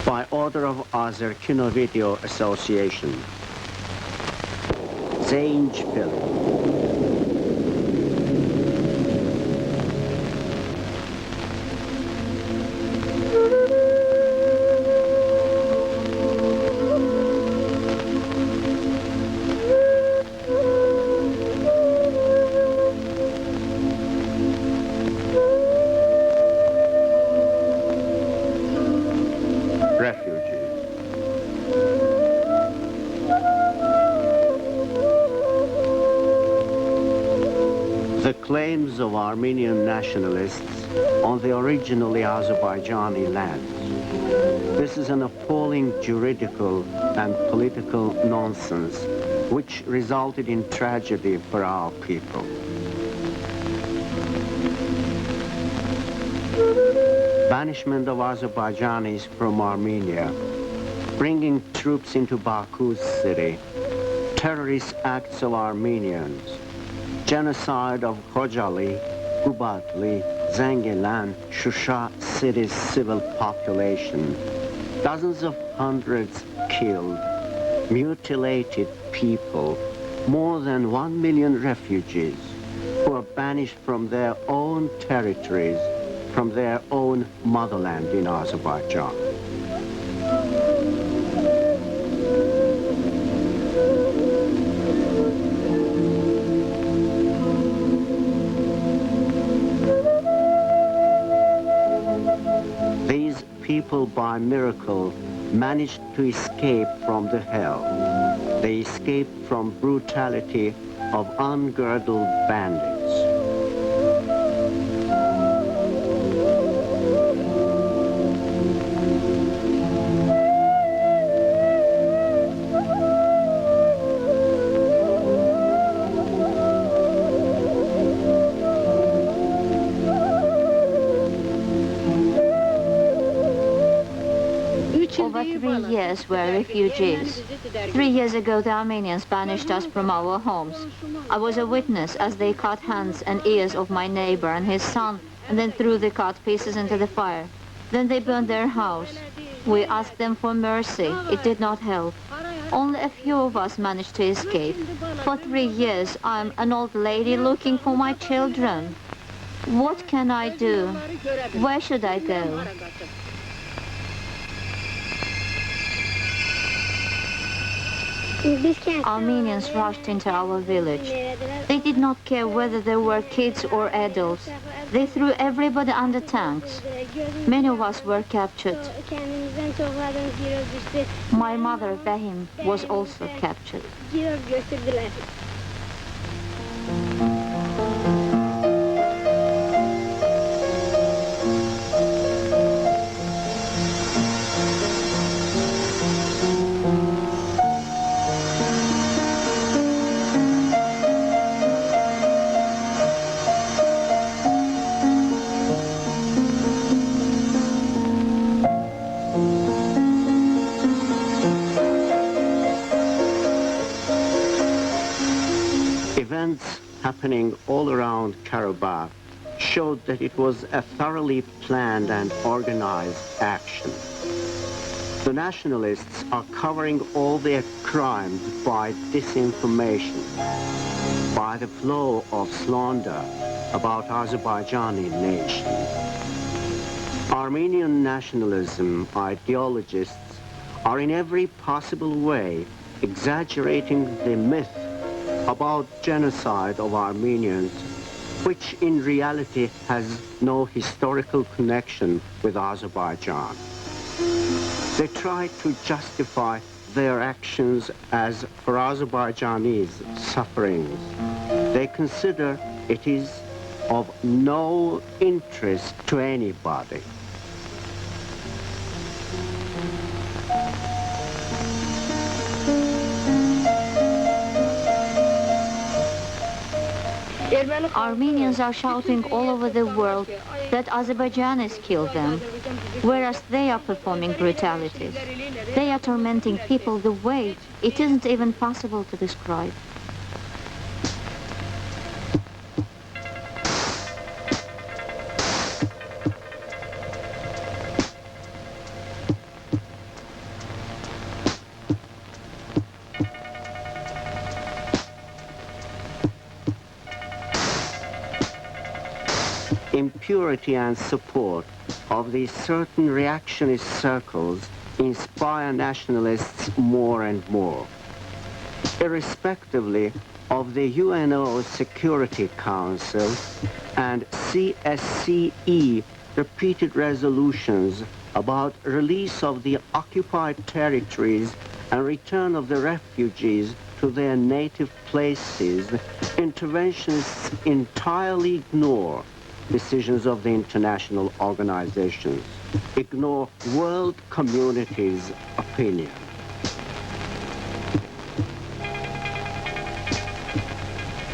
By order of Azerkinovideo Association. Zeinc film. The claims of Armenian nationalists on the originally Azerbaijani lands. This is an appalling juridical and political nonsense which resulted in tragedy for our people. Banishment of Azerbaijanis from Armenia, bringing troops into Baku's city, terrorist acts of Armenians, genocide of Khojali, Kubatli, Zengilan, Shusha city's civil population, dozens of hundreds killed, mutilated people, more than 1 million refugees who are banished from their own territories, from their own motherland in Azerbaijan. People by miracle managed to escape from the hell. They escaped from brutality of ungirdled bandits. Over 3 years were refugees. 3 years ago, the Armenians banished us from our homes. I was a witness as they cut hands and ears of my neighbor and his son, and then threw the cut pieces into the fire. Then they burned their house. We asked them for mercy. It did not help. Only a few of us managed to escape. For 3 years, I'm an old lady looking for my children. What can I do? Where should I go? Armenians rushed into our village. They did not care whether there were kids or adults. They threw everybody under tanks. Many of us were captured. My mother, Behim, was also captured. Events happening all around Karabakh showed that it was a thoroughly planned and organized action. The nationalists are covering all their crimes by disinformation, by the flow of slander about Azerbaijani nation. Armenian nationalism ideologists are in every possible way exaggerating the myth about genocide of Armenians, which in reality has no historical connection with Azerbaijan. They try to justify their actions as for Azerbaijanis' sufferings. They consider it is of no interest to anybody. Armenians are shouting all over the world that Azerbaijanis killed them, whereas they are performing brutalities. They are tormenting people the way it isn't even possible to describe. purity and support of these certain reactionist circles inspire nationalists more and more. Irrespectively of the UNO Security Council and CSCE repeated resolutions about release of the occupied territories and return of the refugees to their native places, interventionists entirely ignore decisions of the international organizations, ignore world community's opinion.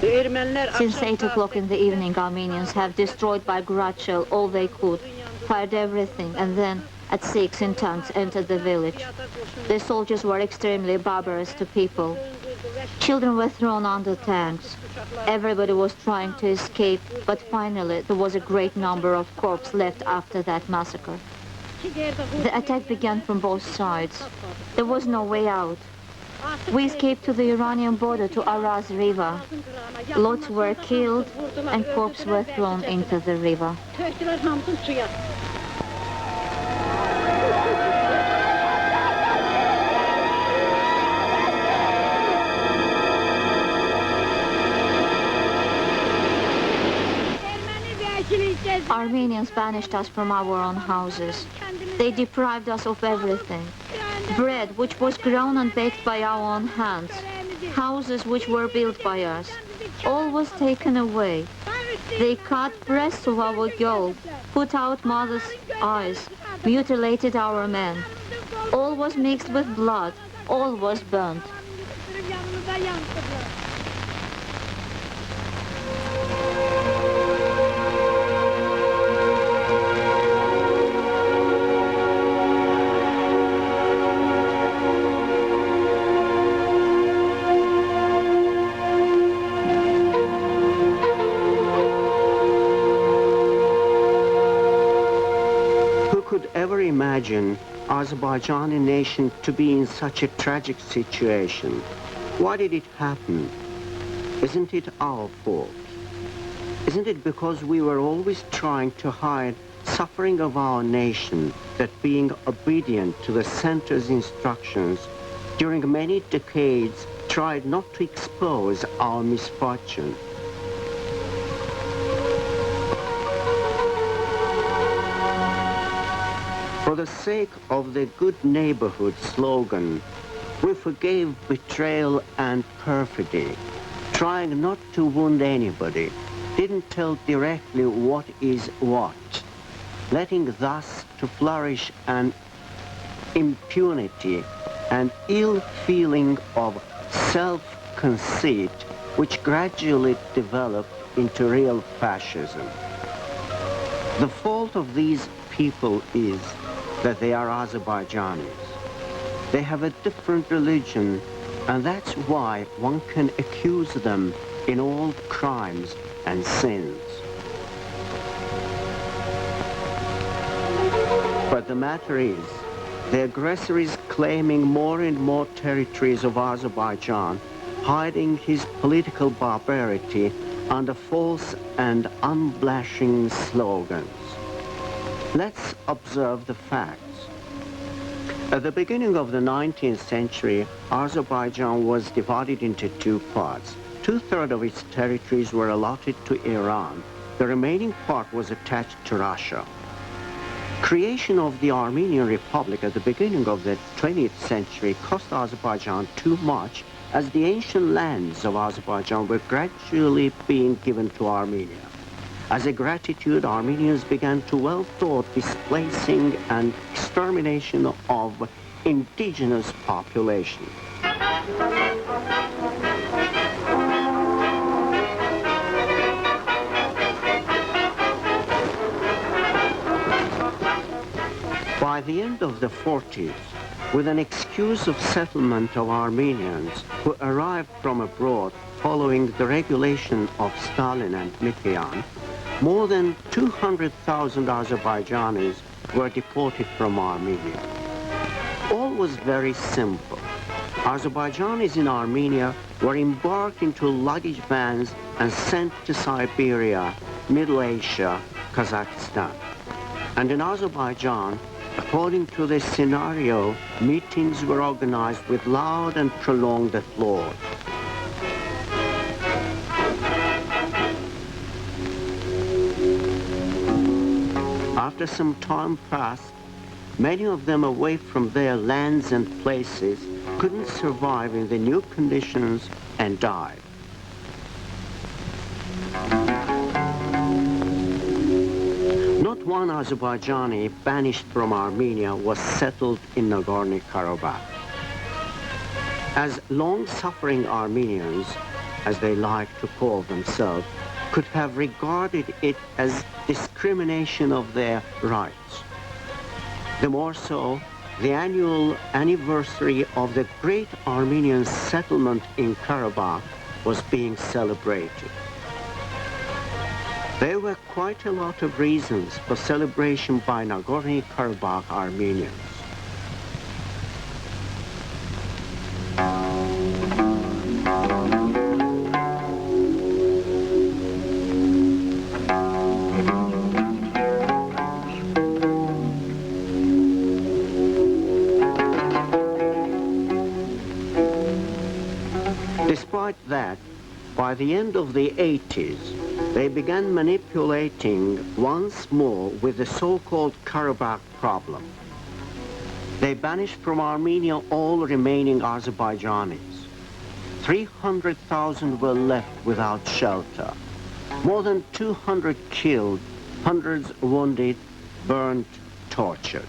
Since 8 o'clock in the evening, Armenians have destroyed by grad shell all they could, fired everything, and then at 6 in tanks entered the village. The soldiers were extremely barbarous to people. Children were thrown under tanks. Everybody was trying to escape, but finally there was a great number of corpses left after that massacre. The attack began from both sides. There was no way out. We escaped to the Iranian border to Araz River. Lots were killed and corpses were thrown into the river. Armenians banished us from our own houses. They deprived us of everything. Bread, which was grown and baked by our own hands. Houses which were built by us. All was taken away. They cut breasts of our girls, put out mothers' eyes, mutilated our men. All was mixed with blood. All was burnt. Imagine Azerbaijani nation to be in such a tragic situation. Why did it happen? Isn't it our fault? Isn't it because we were always trying to hide suffering of our nation, that being obedient to the center's instructions during many decades tried not to expose our misfortune? For the sake of the good neighborhood slogan, we forgave betrayal and perfidy, trying not to wound anybody, didn't tell directly what is what, letting thus to flourish an impunity and ill feeling of self-conceit which gradually developed into real fascism. The fault of these people is that they are Azerbaijanis. They have a different religion, and that's why one can accuse them in all crimes and sins. But the matter is, the aggressor is claiming more and more territories of Azerbaijan, hiding his political barbarity under false and unblushing slogans. Let's observe the facts. At the beginning of the 19th century, Azerbaijan was divided into two parts. 2/3 of its territories were allotted to Iran. The remaining part was attached to Russia. Creation of the Armenian Republic at the beginning of the 20th century cost Azerbaijan too much, as the ancient lands of Azerbaijan were gradually being given to Armenia. As a gratitude, Armenians began to well-thought displacing and extermination of indigenous population. By the end of the 40s, with an excuse of settlement of Armenians who arrived from abroad following the regulation of Stalin and Mitterrand, more than 200,000 Azerbaijanis were deported from Armenia. All was very simple. Azerbaijanis in Armenia were embarked into luggage vans and sent to Siberia, Middle Asia, Kazakhstan. And in Azerbaijan, according to this scenario, meetings were organized with loud and prolonged applause. After some time passed, many of them away from their lands and places couldn't survive in the new conditions and died. Not one Azerbaijani banished from Armenia was settled in Nagorno-Karabakh. As long-suffering Armenians, as they like to call themselves, could have regarded it as discrimination of their rights. The more so, the annual anniversary of the great Armenian settlement in Karabakh was being celebrated. There were quite a lot of reasons for celebration by Nagorno-Karabakh Armenians. Despite that, by the end of the 80s, they began manipulating once more with the so-called Karabakh problem. They banished from Armenia all remaining Azerbaijanis. 300,000 were left without shelter. More than 200 killed, hundreds wounded, burned, tortured.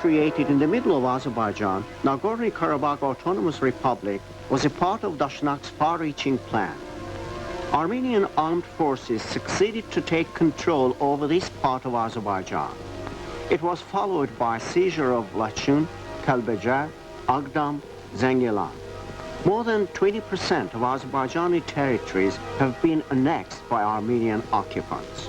Created in the middle of Azerbaijan, Nagorno-Karabakh Autonomous Republic was a part of Dashnaks' far-reaching plan. Armenian armed forces succeeded to take control over this part of Azerbaijan. It was followed by seizure of Lachun, Kalbajar, Agdam, Zengilan. More than 20% of Azerbaijani territories have been annexed by Armenian occupants.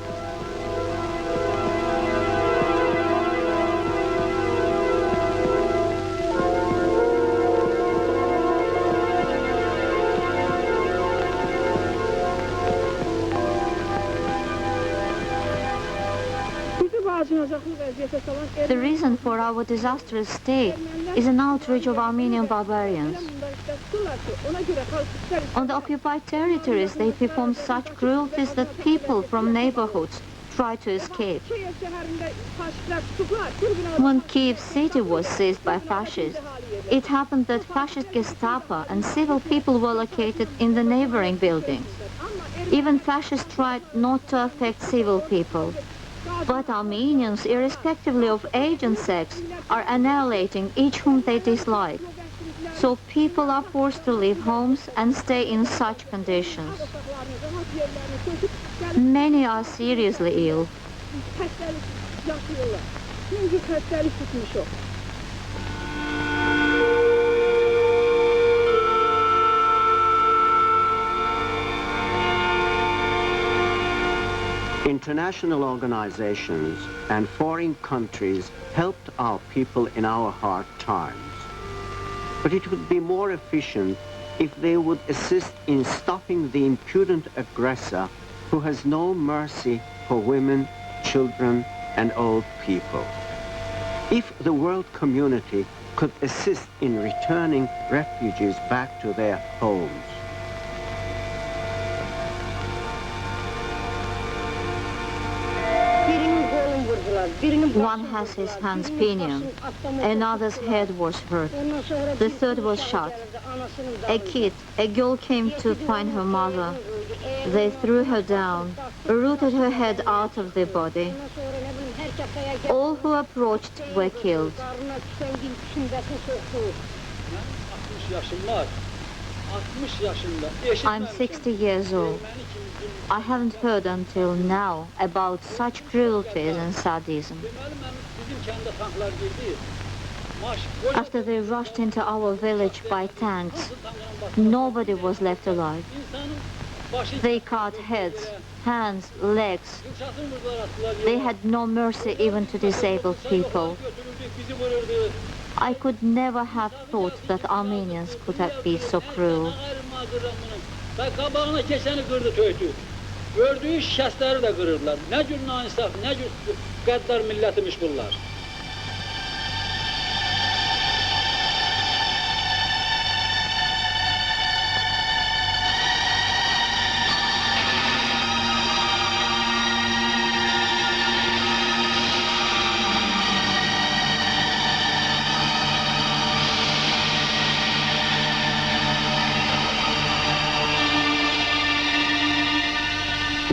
The reason for our disastrous state is an outrage of Armenian barbarians. On the occupied territories, they perform such cruelties that people from neighborhoods try to escape. When Kiev city was seized by fascists, it happened that fascist Gestapo and civil people were located in the neighboring buildings. Even fascists tried not to affect civil people. But Armenians, irrespectively of age and sex, are annihilating each whom they dislike. So people are forced to leave homes and stay in such conditions. Many are seriously ill. International organizations and foreign countries helped our people in our hard times. But it would be more efficient if they would assist in stopping the impudent aggressor who has no mercy for women, children, and old people. If the world community could assist in returning refugees back to their homes. One has his hands pinioned, another's head was hurt, the third was shot. A kid, a girl came to find her mother. They threw her down, rooted her head out of the body. All who approached were killed. I'm 60 years old. I haven't heard until now about such cruelties and sadism. After they rushed into our village by tanks, nobody was left alive. They cut heads, hands, legs. They had no mercy even to disabled people. I could never have thought that Armenians could have been so cruel. Gördüğü şəsləri də qırırlar. Nə cür nainsaf, nə cür qəddar milletimiş bunlar.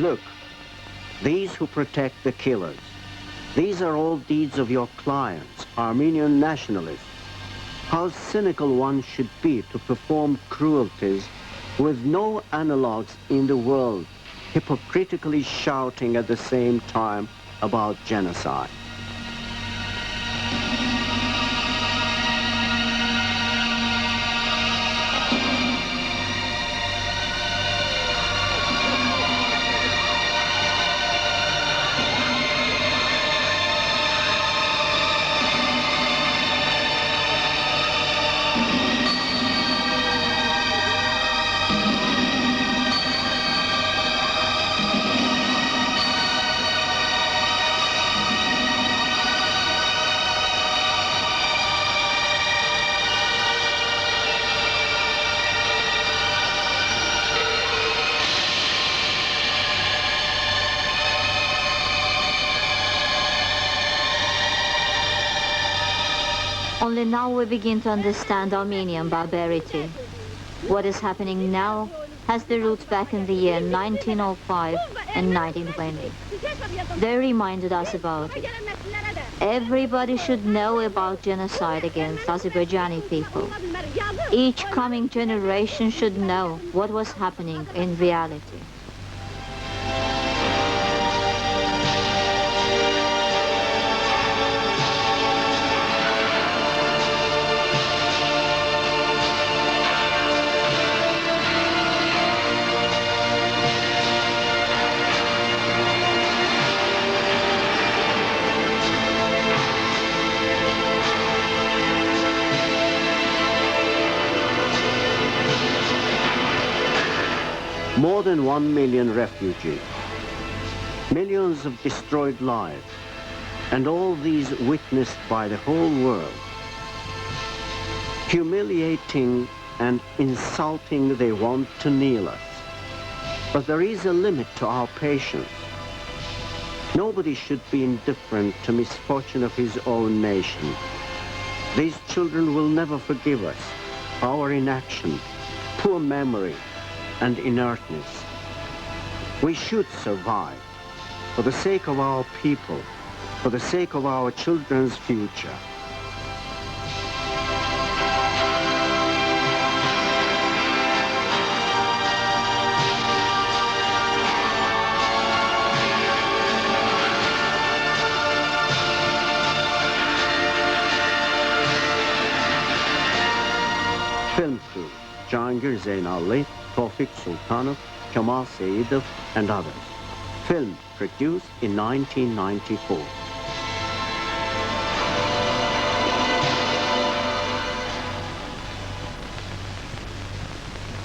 Look, these who protect the killers. These are all deeds of your clients, Armenian nationalists. How cynical one should be to perform cruelties with no analogues in the world, hypocritically shouting at the same time about genocide. Only now we begin to understand Armenian barbarity. What is happening now has the roots back in the year 1905 and 1920. They reminded us about it. Everybody should know about genocide against Azerbaijani people. Each coming generation should know what was happening in reality. More than 1 million refugees, millions of destroyed lives, and all these witnessed by the whole world. Humiliating and insulting they want to kneel us. But there is a limit to our patience. Nobody should be indifferent to misfortune of his own nation. These children will never forgive us, our inaction, poor memory, and inertness. We should survive for the sake of our people, for the sake of our children's future. Film crew: Jahangir Zeynalli, Tofig, Sultanov, Kemal Seyidov, and others. Film produced in 1994.